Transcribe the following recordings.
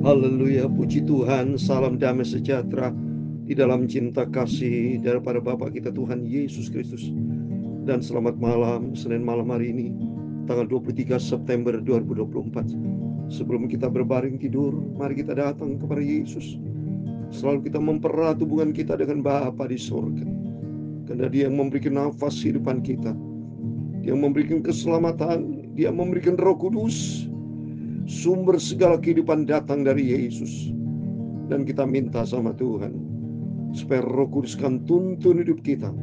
Haleluya, puji Tuhan, salam damai sejahtera di dalam cinta kasih daripada Bapa kita Tuhan Yesus Kristus. Dan selamat malam, Senin malam hari ini, tanggal 23 September 2024. Sebelum kita berbaring tidur, mari kita datang kepada Yesus. Selalu kita mempererat hubungan kita dengan Bapa di surga. Karena Dia yang memberikan nafas kehidupan kita. Dia yang memberikan keselamatan, Dia memberikan Roh Kudus. Sumber segala kehidupan datang dari Yesus. Dan kita minta sama Tuhan supaya Roh Kudus kan tuntun hidup kita.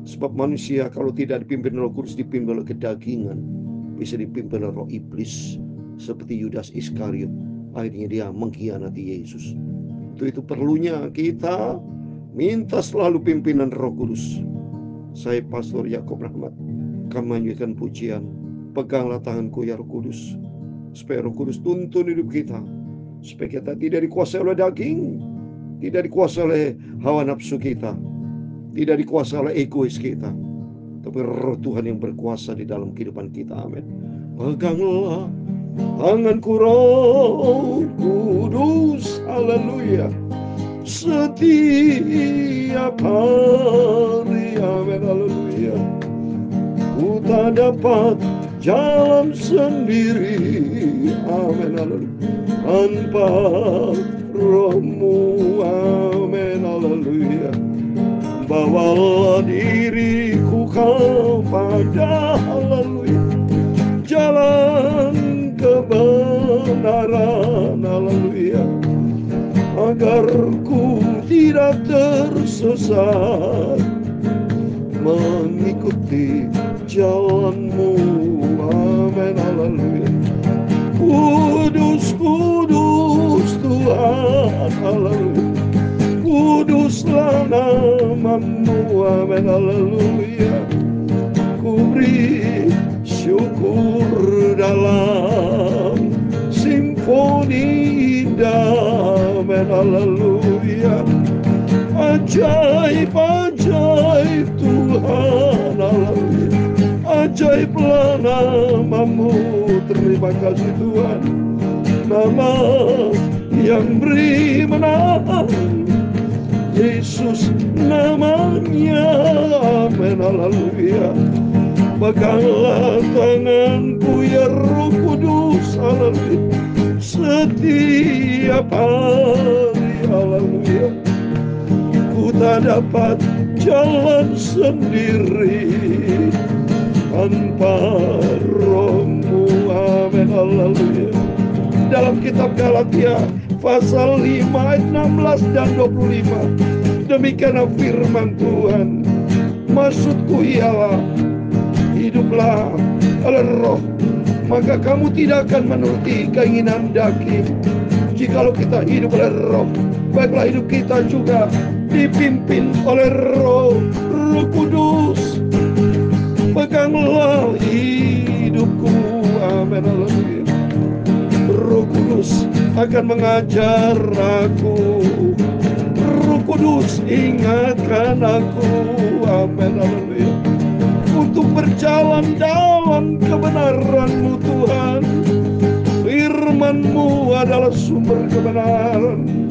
Sebab manusia kalau tidak dipimpin Roh Kudus, dipimpin oleh kedagingan, bisa dipimpin oleh roh iblis, seperti Yudas Iskariot. Akhirnya dia mengkhianati Yesus. Untuk itu perlunya kita minta selalu pimpinan Roh Kudus. Saya Pastor Yakob Rahmat akan menyanyikan pujian, peganglah tanganku ya Roh Kudus, supaya Roh Kudus tuntun hidup kita, supaya kita tidak dikuasai oleh daging, tidak dikuasai oleh hawa nafsu kita, tidak dikuasai oleh egois kita, tapi Roh Tuhan yang berkuasa di dalam kehidupan kita. Amin. Peganglah tanganku Roh Kudus, haleluya, setiap hari, amin, haleluya. Ku tak dapat jalan sendiri, amin, haleluya, tanpa Roh-Mu, amin, haleluya. Bawalah diriku kepada, haleluya, jalan kebenaran, haleluya, agar ku tidak tersesat, mengikuti jalan-Mu, amin, haleluya. Kudus, kudus Tuhan, haleluya, kuduslah nama-Mu, amin, haleluya. Ku beri syukur dalam simfoni indah, amin, haleluya. Ajaib, ajaib Tuhan, haleluya, ajaiblah nama-Mu, terima kasih Tuhan. Nama yang beri menang, Yesus namanya, amin, haleluya. Peganglah tanganku ya Roh Kudus, haleluya, setiap hari, haleluya. Ku tak dapat jalan sendiri tanpa Roh-Mu, amin, haleluya. Dalam kitab Galatia pasal 5 ayat 16 dan 25, demikianlah firman Tuhan, maksudku ialah hiduplah oleh Roh, maka kamu tidak akan menuruti keinginan daging. Jikalau kita hidup oleh Roh, baiklah hidup kita juga dipimpin oleh Roh Kudus. Peganglah hidupku, amin, haleluya. Roh Kudus akan mengajar aku, Roh Kudus ingatkan aku, amin, haleluya, untuk berjalan dalam kebenaran-Mu Tuhan. Firman-Mu adalah sumber kebenaran,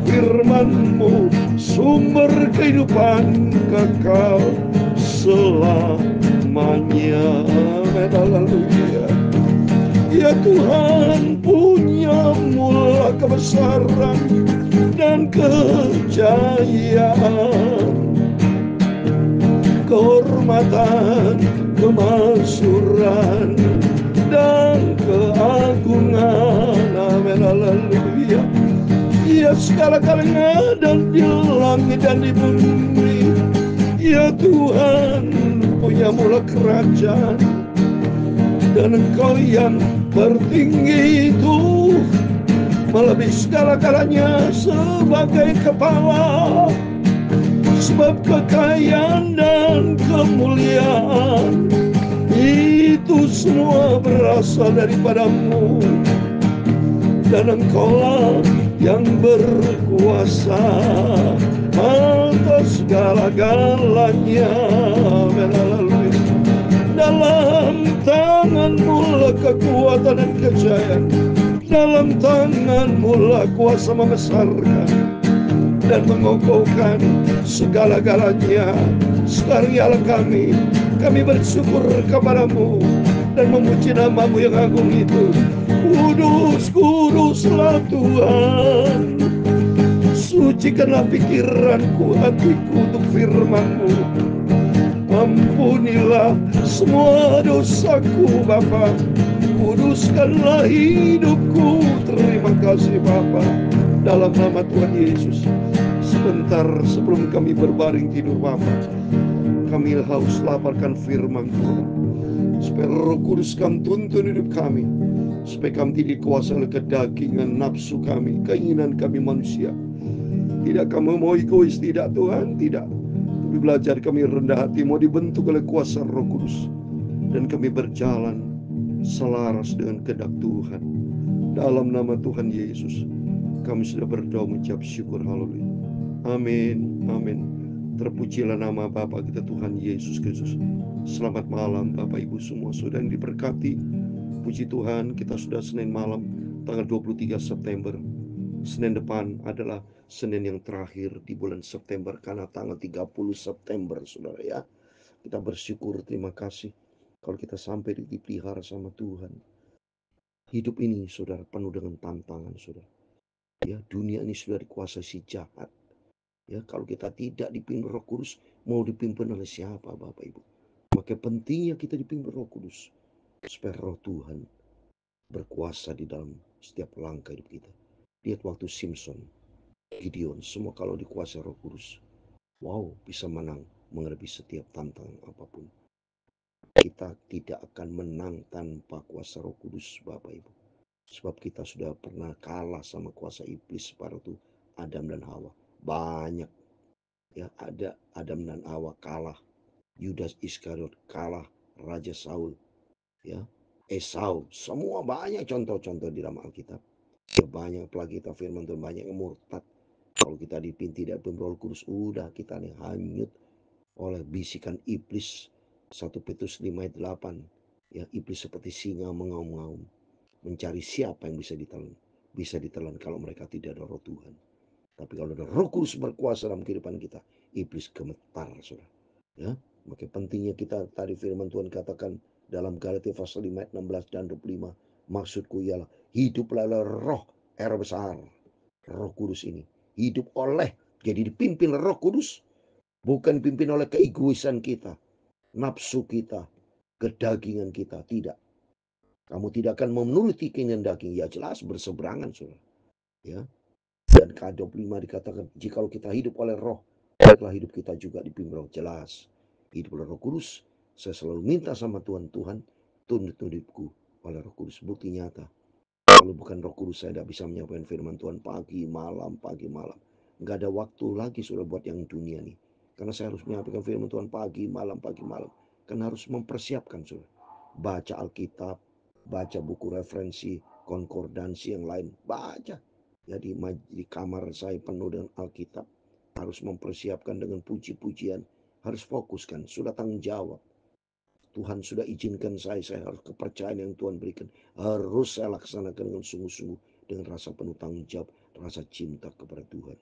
firman-Mu sumber kehidupan kekal selamanya, amin, haleluya. Ya Tuhan, punya mula kebesaran dan kejayaan, kehormatan, kemasyhuran dan keagungan, amin, haleluya. Ya segala-galanya dan di langit dan di bumi, ya Tuhan, punya mula kerajaan, dan Engkau yang tertinggi itu melebihi segala-galanya sebagai kepala. Sebab kekayaan dan kemuliaan itu semua berasal daripada-Mu, dan Engkau-lah yang berkuasa atas segala-galanya, amin, haleluya. Dalam tangan-Mu kekuatan dan kejayaan, Dalam tangan-Mu lah kuasa membesarkan dan mengokohkan segala-galanya. Sekarang ya Allah kami bersyukur kepada-Mu dan memuji nama-Mu yang agung itu. Kudus, kuduslah Tuhan. Sucikanlah pikiranku, hatiku untuk firman-Mu. Ampunilah semua dosaku Bapa. Kuduskanlah hidupku. Terima kasih Bapa. Dalam nama Tuhan Yesus. Sebentar sebelum kami berbaring tidur Bapa, kami haus laparkan firman Tuhan. Supaya Roh Kudus kami tuntun hidup kami. Supaya kami tidak dikuasai oleh kedagingan nafsu kami, keinginan kami manusia. Tidak kami mau egois, tidak Tuhan, tidak. Tapi belajar kami rendah hati, mau dibentuk oleh kuasa Roh Kudus. Dan kami berjalan selaras dengan kehendak Tuhan. Dalam nama Tuhan Yesus, kami sudah berdoa mengucap syukur. Haleluya. Amin, amin. Terpujilah nama Bapa kita Tuhan Yesus Kristus. Selamat malam Bapak Ibu semua, saudara yang diberkati. Puji Tuhan, kita sudah Senin malam tanggal 23 September. Senin depan adalah Senin yang terakhir di bulan September, karena tanggal 30 September saudara ya. Kita bersyukur, terima kasih kalau kita sampai dipelihara sama Tuhan. Hidup ini saudara penuh dengan tantangan saudara. Ya, dunia ini sudah dikuasai si jahat. Ya, kalau kita tidak dipimpin Roh Kudus, mau dipimpin oleh siapa Bapak Ibu? Maka pentingnya kita dipimpin Roh Kudus supaya Roh Tuhan berkuasa di dalam setiap langkah hidup kita. Lihat waktu Simpson, Gideon, semua kalau dikuasai Roh Kudus, wow, bisa menang menghadapi setiap tantangan apapun. Kita tidak akan menang tanpa kuasa Roh Kudus Bapak Ibu. Sebab kita sudah pernah kalah sama kuasa iblis pada waktu Adam dan Hawa. Banyak ya, ada Adam dan Hawa kalah, Yudas Iskariot kalah, Raja Saul, ya, Esau, semua banyak contoh-contoh di dalam Alkitab. Ya, banyak apalagi kita firman Tuhan, banyak yang murtad. Kalau kita tidak pimpin Roh Kudus, udah kita nih hanyut oleh bisikan iblis. 1 Petrus 5 ayat 8. Ya, iblis seperti singa mengaum-ngaum, mencari siapa yang bisa ditelan. Bisa ditelan kalau mereka tidak ada Roh Tuhan. Tapi kalau ada Roh Kudus berkuasa dalam kehidupan kita, iblis gemetar, saudara. Ya, maka pentingnya kita tadi firman Tuhan katakan dalam Galatia pasal 5 ayat 16 dan 25. Maksudku ialah hiduplah roh era besar, Roh Kudus ini. Hidup oleh, jadi dipimpin Roh Kudus. Bukan dipimpin oleh keegoisan kita, nafsu kita, kedagingan kita. Tidak. Kamu tidak akan menuruti keinginan daging. Ya jelas berseberangan, saudara. Ya. Dan K25 dikatakan, jikalau kita hidup oleh roh, baiklah hidup kita juga dipimpin roh. Jelas. Hidup oleh Roh Kudus. Saya selalu minta sama Tuhan, Tuhan, tuntun hidupku oleh Roh Kudus. Bukti nyata. Kalau bukan Roh Kudus, saya tidak bisa menyampaikan firman Tuhan pagi, malam, pagi, malam. Nggak ada waktu lagi sudah buat yang dunia nih. Karena saya harus menyampaikan firman Tuhan pagi, malam, pagi, malam. Karena harus mempersiapkan, saudara. Baca Alkitab, baca buku referensi, konkordansi yang lain. Baca. Jadi di kamar saya penuh dengan Alkitab. Harus mempersiapkan dengan puji-pujian. Harus fokuskan. Sudah tanggung jawab. Tuhan sudah izinkan saya harus kepercayaan yang Tuhan berikan. Harus saya laksanakan dengan sungguh-sungguh. Dengan rasa penuh tanggung jawab. Rasa cinta kepada Tuhan.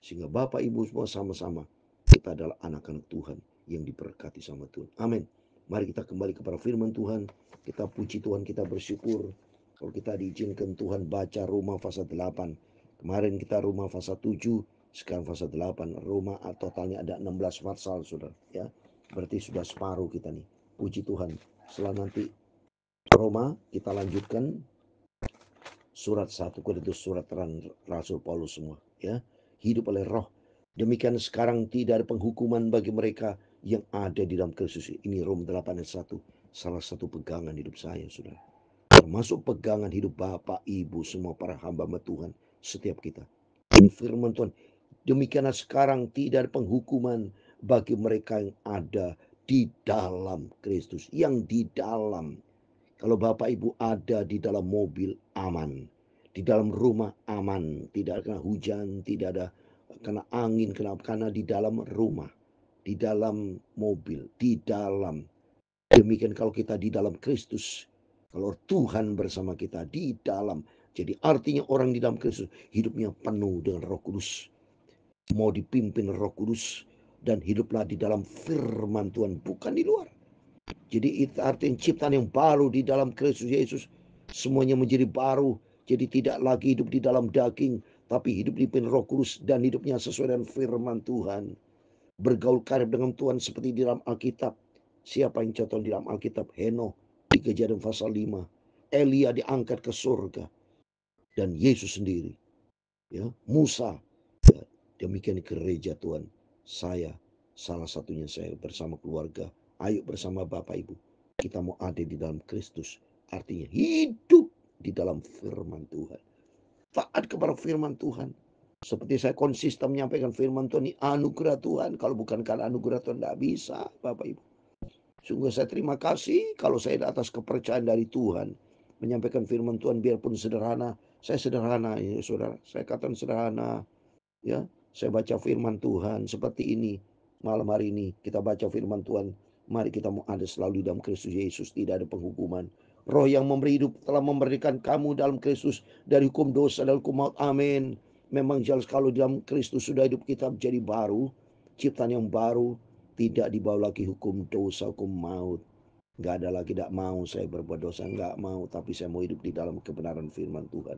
Sehingga Bapak Ibu semua sama-sama. Kita adalah anak-anak Tuhan yang diberkati sama Tuhan. Amin. Mari kita kembali kepada firman Tuhan. Kita puji Tuhan, kita bersyukur. Kalau kita diizinkan Tuhan baca Roma pasal 8. Kemarin kita Roma pasal 7, sekarang pasal 8. Roma totalnya ada 16 pasal, saudara. Ya, berarti sudah separuh kita nih. Puji Tuhan. Setelah nanti Roma, kita lanjutkan surat 1 Korintus, surat Rasul Paulus semua. Ya, hidup oleh roh. Demikian sekarang tidak ada penghukuman bagi mereka yang ada di dalam Kristus. Ini Roma 8 ayat 1. Salah satu pegangan hidup saya, saudara. Termasuk pegangan hidup Bapak, Ibu, semua para hamba Tuhan, setiap kita. Ini firman Tuhan. Demikianlah sekarang tidak ada penghukuman bagi mereka yang ada di dalam Kristus. Yang di dalam. Kalau Bapak Ibu ada di dalam mobil, aman. Di dalam rumah, aman. Tidak kena hujan, tidak ada kena angin, karena di dalam rumah. Di dalam mobil, di dalam. Demikian kalau kita di dalam Kristus. Kalau Tuhan bersama kita di dalam, Jadi artinya orang di dalam Kristus hidupnya penuh dengan Roh Kudus. Mau dipimpin Roh Kudus dan hiduplah di dalam firman Tuhan, bukan di luar. Jadi itu artinya ciptaan yang baru di dalam Kristus Yesus. Semuanya menjadi baru. Jadi tidak lagi hidup di dalam daging, tapi hidup dipimpin Roh Kudus dan hidupnya sesuai dengan firman Tuhan. Bergaul karib dengan Tuhan seperti di dalam Alkitab. Siapa yang contoh di dalam Alkitab? Henokh di Kejadian pasal 5. Elia diangkat ke surga. Dan Yesus sendiri. Ya, Musa. Ya, demikian gereja Tuhan. Saya salah satunya, saya bersama keluarga. Ayo bersama Bapak Ibu. Kita mau ada di dalam Kristus. Artinya hidup di dalam firman Tuhan. Taat kepada firman Tuhan. Seperti saya konsisten menyampaikan firman Tuhan, ini anugerah Tuhan. Kalau bukan karena anugerah Tuhan, tidak bisa, Bapak Ibu. Sungguh saya terima kasih kalau saya di atas kepercayaan dari Tuhan. Menyampaikan firman Tuhan biarpun sederhana. Saya sederhana, ya saudara. Saya katakan sederhana. Ya, saya baca firman Tuhan seperti ini. Malam hari ini kita baca firman Tuhan. Mari kita mau ada selalu di dalam Kristus Yesus. Tidak ada penghukuman. Roh yang memberi hidup telah memberikan kamu dalam Kristus dari hukum dosa dan hukum maut. Amin. Memang jelas kalau dalam Kristus sudah hidup kita menjadi baru. Ciptaan yang baru. Tidak dibawa lagi hukum dosa, hukum maut. Nggak ada lagi, tidak mau saya berbuat dosa, nggak mau. Tapi saya mau hidup di dalam kebenaran firman Tuhan.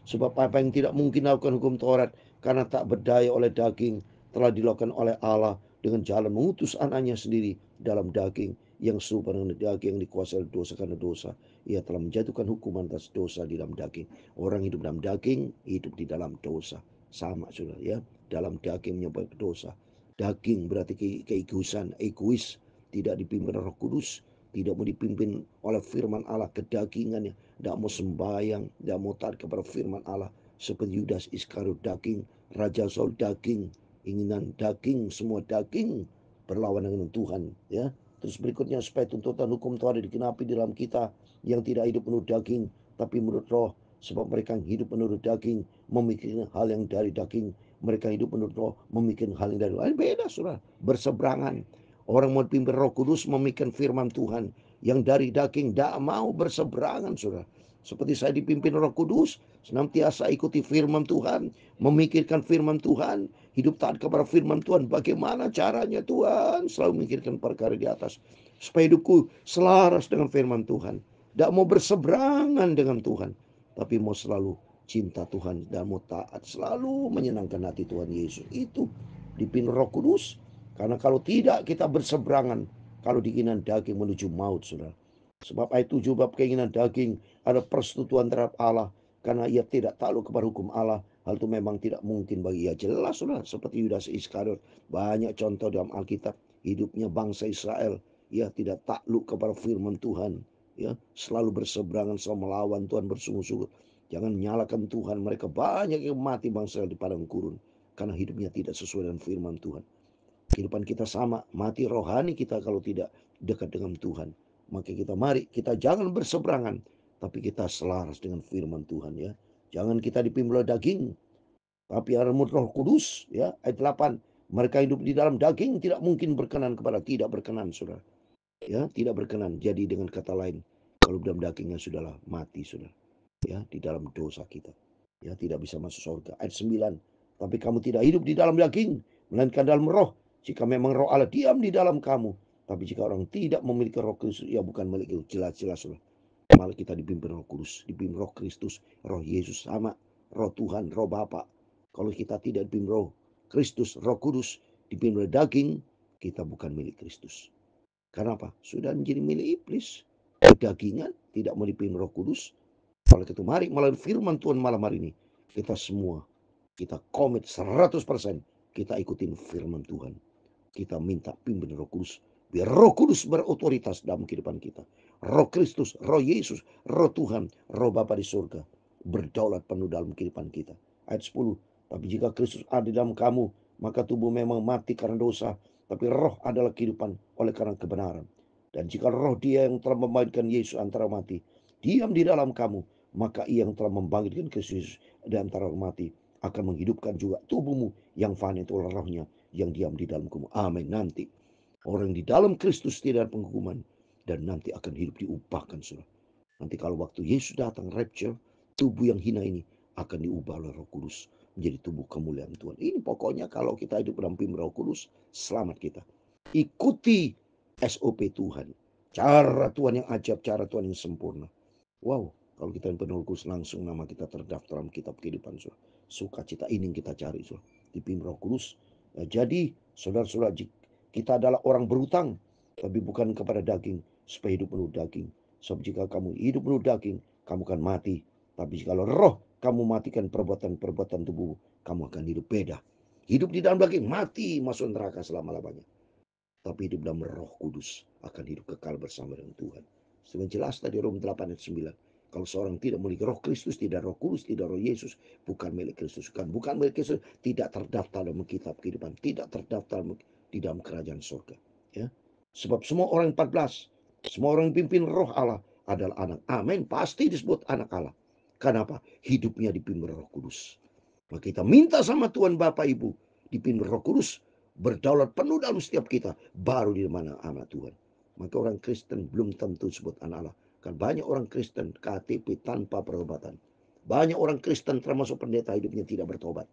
Sebab apa yang tidak mungkin lakukan hukum Taurat, karena tak berdaya oleh daging, telah dilakukan oleh Allah dengan jalan mengutus anaknya sendiri dalam daging, yang serupa dengan daging yang dikuasai oleh dosa karena dosa. Ia telah menjatuhkan hukuman atas dosa di dalam daging. Orang hidup dalam daging, hidup di dalam dosa. Sama sudah ya, dalam daging menyebabkan dosa. Daging berarti keegoisan, egois, tidak dipimpin Roh Kudus, tidak mau dipimpin oleh firman Allah, kedagingannya, tidak mau sembahyang, tidak mau taat kepada firman Allah. Seperti Yudas Iskariot daging, Raja Saul daging, inginan daging, semua daging berlawan dengan Tuhan. Ya, terus berikutnya supaya tuntutan hukum Tuhan dikenapi dalam kita yang tidak hidup menurut daging, tapi menurut Roh. Sebab mereka yang hidup menurut daging memikirkan hal yang dari daging, mereka hidup menurut Roh memikirkan hal yang dari Roh. Beda, saudara, berseberangan. Orang mau pimpin Roh Kudus memikirkan firman Tuhan, yang dari daging tidak mau berseberangan, saudara. Seperti saya dipimpin Roh Kudus, senantiasa ikuti firman Tuhan, memikirkan firman Tuhan, hidup taat kepada firman Tuhan. Bagaimana caranya Tuhan? Selalu memikirkan perkara di atas, supaya hidupku selaras dengan firman Tuhan. Tidak mau berseberangan dengan Tuhan, tapi mau selalu cinta Tuhan dan mau taat, selalu menyenangkan hati Tuhan Yesus. Itu dipimpin Roh Kudus. Karena kalau tidak kita berseberangan, kalau keinginan daging menuju maut, saudara. Sebab ayat 7 bab keinginan daging ada persetujuan terhadap Allah, karena ia tidak takluk kepada hukum Allah. Hal itu memang tidak mungkin bagi ia. Jelas, saudara, seperti Yudas Iskariot. Banyak contoh dalam Alkitab, hidupnya bangsa Israel, ia tidak takluk kepada firman Tuhan, ya, selalu berseberangan, selalu melawan Tuhan bersungguh-sungguh. Jangan menyalahkan Tuhan. Mereka banyak yang mati bangsa di padang gurun karena hidupnya tidak sesuai dengan firman Tuhan. Kehidupan kita sama, mati rohani kita kalau tidak dekat dengan Tuhan. Maka kita mari, kita jangan berseberangan, tapi kita selaras dengan firman Tuhan, ya. Jangan kita dipimpin oleh daging, tapi harus Roh Kudus, ya. Ayat 8, mereka hidup di dalam daging tidak mungkin berkenan kepada, tidak berkenan, saudara. Ya, tidak berkenan. Jadi dengan kata lain, kalau dalam dagingnya sudahlah mati, saudara. Ya, di dalam dosa kita. Ya, tidak bisa masuk surga. Ayat 9, tapi kamu tidak hidup di dalam daging, melainkan dalam Roh. Jika memang Roh Allah diam di dalam kamu. Tapi jika orang tidak memiliki Roh Kristus, ia bukan milik itu. Jelas-jelas, saudara. Malah kita dipimpin Roh Kudus, dipimpin Roh Kristus, Roh Yesus sama, Roh Tuhan, Roh Bapa. Kalau kita tidak dipimpin Roh Kristus, Roh Kudus, dipimpin oleh daging, kita bukan milik Kristus. Karena apa? Sudah menjadi milik iblis. Kedagingan, tidak melipitin Roh Kudus. Kalau itu mari melalui firman Tuhan malam hari ini, kita semua, kita komit 100%, kita ikutin firman Tuhan. Kita minta pimpin Roh Kudus, biar Roh Kudus berotoritas dalam kehidupan kita. Roh Kristus, Roh Yesus, Roh Tuhan, Roh Bapa di surga, berdaulat penuh dalam kehidupan kita. Ayat 10, tapi jika Kristus ada di dalam kamu, maka tubuh memang mati karena dosa, tapi roh adalah kehidupan oleh karena kebenaran. Dan jika roh dia yang telah membangkitkan Yesus antara mati diam di dalam kamu, maka ia yang telah membangkitkan Kristus di antara mati akan menghidupkan juga tubuhmu yang fana, itu rohnya yang diam di dalam kamu. Amin. Nanti orang di dalam Kristus tidak ada penghukuman, dan nanti akan hidup diubahkan, saudara. Nanti kalau waktu Yesus datang rapture, tubuh yang hina ini akan diubah oleh Roh Kudus menjadi tubuh kemuliaan Tuhan. Ini pokoknya kalau kita hidup dalam pimpin Roh Kudus, selamat kita. Ikuti SOP Tuhan. Cara Tuhan yang ajaib, cara Tuhan yang sempurna. Wow, kalau kita yang penuh Roh Kudus, langsung nama kita terdaftar dalam kitab kehidupan. Sukacita ini yang kita cari, dipimpin Roh Kudus. Nah, jadi saudara-saudara, kita adalah orang berhutang, tapi bukan kepada daging, supaya hidup penuh daging. Sebab jika kamu hidup penuh daging, kamu akan mati. Tapi jika roh kamu matikan perbuatan-perbuatan tubuh, kamu akan hidup beda. Hidup di dalam daging, mati, masuk neraka selama-lamanya. Tapi hidup dalam Roh Kudus akan hidup kekal bersama dengan Tuhan. Sebenarnya jelas tadi Rom 8 ayat 9. Kalau seorang tidak memiliki Roh Kristus, tidak Roh Kudus, tidak Roh Yesus, bukan milik Kristus. Bukan milik Kristus, tidak terdaftar dalam kitab kehidupan, tidak terdaftar di dalam kerajaan surga. Ya. Sebab semua orang 14, semua orang yang pimpin Roh Allah adalah anak. Amin, pasti disebut anak Allah. Kenapa? Hidupnya dipimpin Roh Kudus. Maka kita minta sama Tuhan Bapa Ibu dipimpin Roh Kudus, berdaulat penuh dalam setiap kita, baru di mana anak Tuhan. Maka orang Kristen belum tentu disebut anak Allah. Kan banyak orang Kristen KTP tanpa pertobatan. Banyak orang Kristen termasuk pendeta hidupnya tidak bertobat.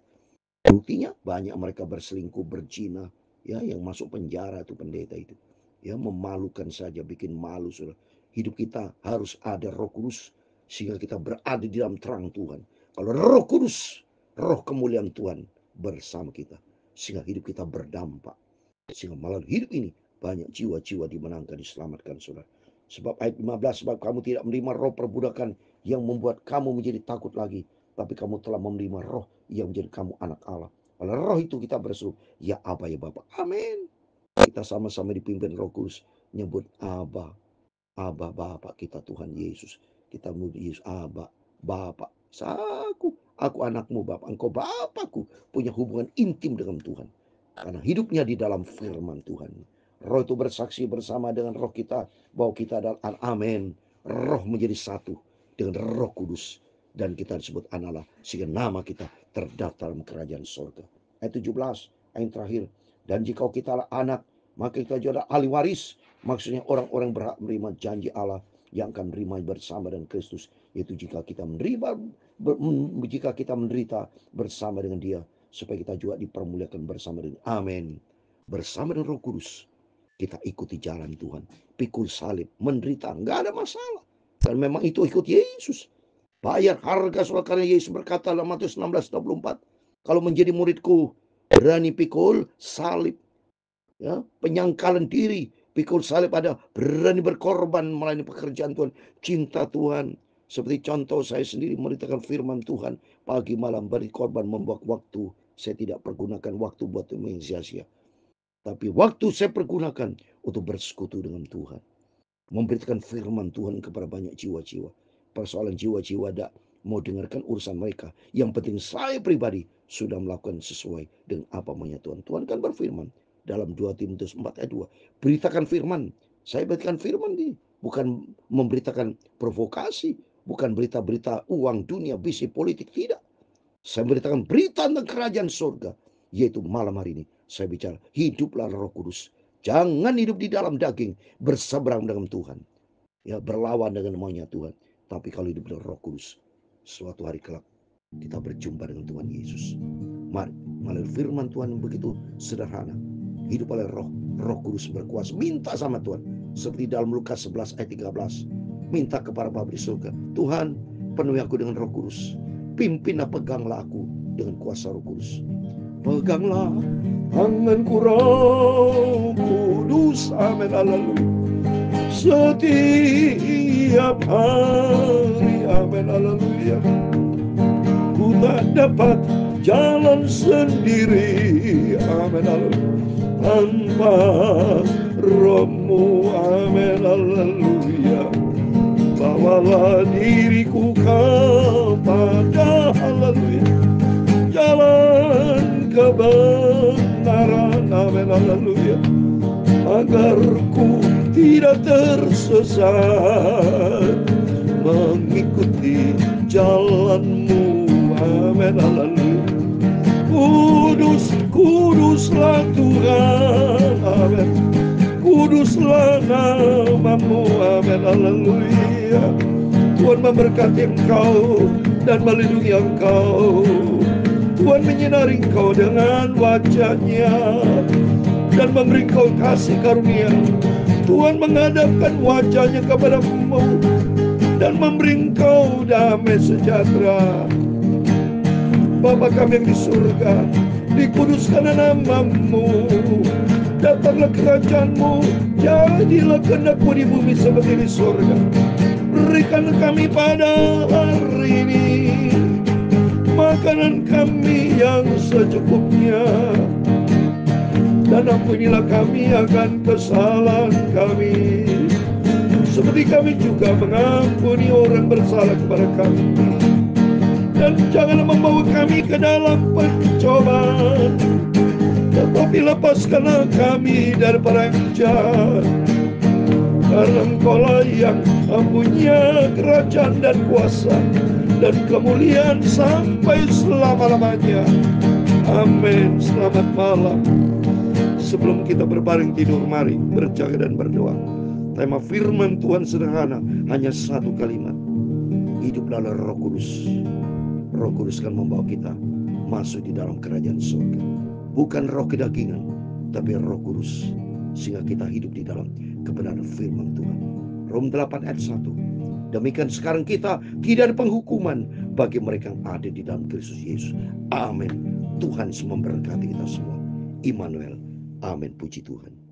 Buktinya banyak mereka berselingkuh, berzina, ya, yang masuk penjara itu pendeta itu. Ya, memalukan saja, bikin malu, saudara. Hidup kita harus ada Roh Kudus sehingga kita berada di dalam terang Tuhan. Kalau Roh Kudus, Roh kemuliaan Tuhan bersama kita, sehingga hidup kita berdampak. Sehingga malam hidup ini banyak jiwa-jiwa dimenangkan, diselamatkan, saudara. Sebab ayat 15, sebab kamu tidak menerima roh perbudakan yang membuat kamu menjadi takut lagi, tapi kamu telah menerima roh yang menjadi kamu anak Allah. Oleh roh itu kita berseru, ya Aba, ya Bapa. Amin. Kita sama-sama dipimpin Roh Kudus nyebut Aba, Aba Bapa kita Tuhan Yesus. Kita menyebut Yesus Aba, Bapa. Aku anakmu Bapa, engkau Bapakku. Punya hubungan intim dengan Tuhan. Karena hidupnya di dalam firman Tuhan. Roh itu bersaksi bersama dengan roh kita bahwa kita adalah amin. Roh menjadi satu dengan Roh Kudus. Dan kita disebut anak Allah, sehingga nama kita terdaftar dalam kerajaan surga. Ayat 17, ayat terakhir. Dan jika kita adalah anak, maka kita juga adalah ahli waris. Maksudnya orang-orang berhak menerima janji Allah yang akan menerima bersama dengan Kristus. Yaitu jika kita menderita bersama dengan Dia, supaya kita juga dipermuliakan bersama dengan amin. Bersama dengan Roh Kudus kita ikuti jalan Tuhan, pikul salib, menderita, nggak ada masalah. Dan memang itu ikut Yesus. Bayar harga soal karena Yesus berkata dalam Matius 16:24, kalau menjadi muridku, berani pikul salib, ya, penyangkalan diri, pikul salib, ada berani berkorban melayani pekerjaan Tuhan, cinta Tuhan. Seperti contoh saya sendiri memberitakan firman Tuhan pagi malam, beri korban, membuat waktu. Saya tidak pergunakan waktu buat yang sia-sia, tapi waktu saya pergunakan untuk bersekutu dengan Tuhan, memberitakan firman Tuhan kepada banyak jiwa-jiwa. Persoalan jiwa-jiwa tidak mau dengarkan urusan mereka. Yang penting saya pribadi sudah melakukan sesuai dengan apa maunya Tuhan. Tuhan kan berfirman dalam 2 Timotius 4 ayat 2. Beritakan firman. Saya beritakan firman ini. Bukan memberitakan provokasi. Bukan berita-berita uang dunia, bisnis, politik. Tidak. Saya beritakan berita tentang kerajaan surga. Yaitu malam hari ini saya bicara, hiduplah Roh Kudus. Jangan hidup di dalam daging, berseberang dengan Tuhan. Ya, berlawan dengan maunya Tuhan. Tapi kalau hidup dengan Roh Kudus, suatu hari kelak kita berjumpa dengan Tuhan Yesus. Mari, melalui firman Tuhan yang begitu sederhana, hidup oleh Roh Kudus berkuasa. Minta sama Tuhan, seperti dalam Lukas 11 ayat 13. Minta kepada Bapa di surga, Tuhan, penuhi aku dengan Roh Kudus. Pimpinlah, peganglah aku dengan kuasa Roh Kudus. Peganglah tanganku Roh Kudus, amin, haleluya. Setiap hari, amin, haleluya. Ku tak dapat jalan sendiri, amin, haleluya, tanpa Roh-Mu, amin, haleluya. Bawalah diriku kepada, haleluya, jalan kebenaran, amin, haleluya, agar ku tidak tersesat, mengikuti jalan-Mu, amin, haleluya. Kudus, kuduslah Tuhan, amin. Kuduslah nama-Mu, amin, haleluya. Tuhan memberkati engkau dan melindungi engkau. Tuhan menyinari engkau dengan wajah-Nya dan memberi engkau kasih karunia. Tuhan menghadapkan wajah-Nya kepadamu dan memberi engkau damai sejahtera. Bapa kami yang di surga, dikuduskan nama-Mu. Datanglah kerajaan-Mu, jadilah kehendak-Mu di bumi seperti di surga. Berikan kami pada hari ini makanan kami yang secukupnya, dan ampunilah kami akan kesalahan kami, seperti kami juga mengampuni orang bersalah kepada kami. Dan janganlah membawa kami ke dalam pencobaan, tetapi lepaskanlah kami daripada yang jahat. Karena Engkau-lah yang mempunyai kerajaan dan kuasa dan kemuliaan sampai selama-lamanya. Amin. Selamat malam. Sebelum kita berbaring tidur, mari berjaga dan berdoa. Tema firman Tuhan sederhana, hanya satu kalimat. Hiduplah Roh Kudus. Roh Kudus kan membawa kita masuk di dalam kerajaan surga. Bukan roh kedagingan, tapi Roh Kudus, sehingga kita hidup di dalam kebenaran firman Tuhan. Rom 8 ayat 1. Demikian sekarang kita tidak ada penghukuman bagi mereka yang ada di dalam Kristus Yesus. Amin. Tuhan memberkati kita semua. Immanuel. Amin. Puji Tuhan.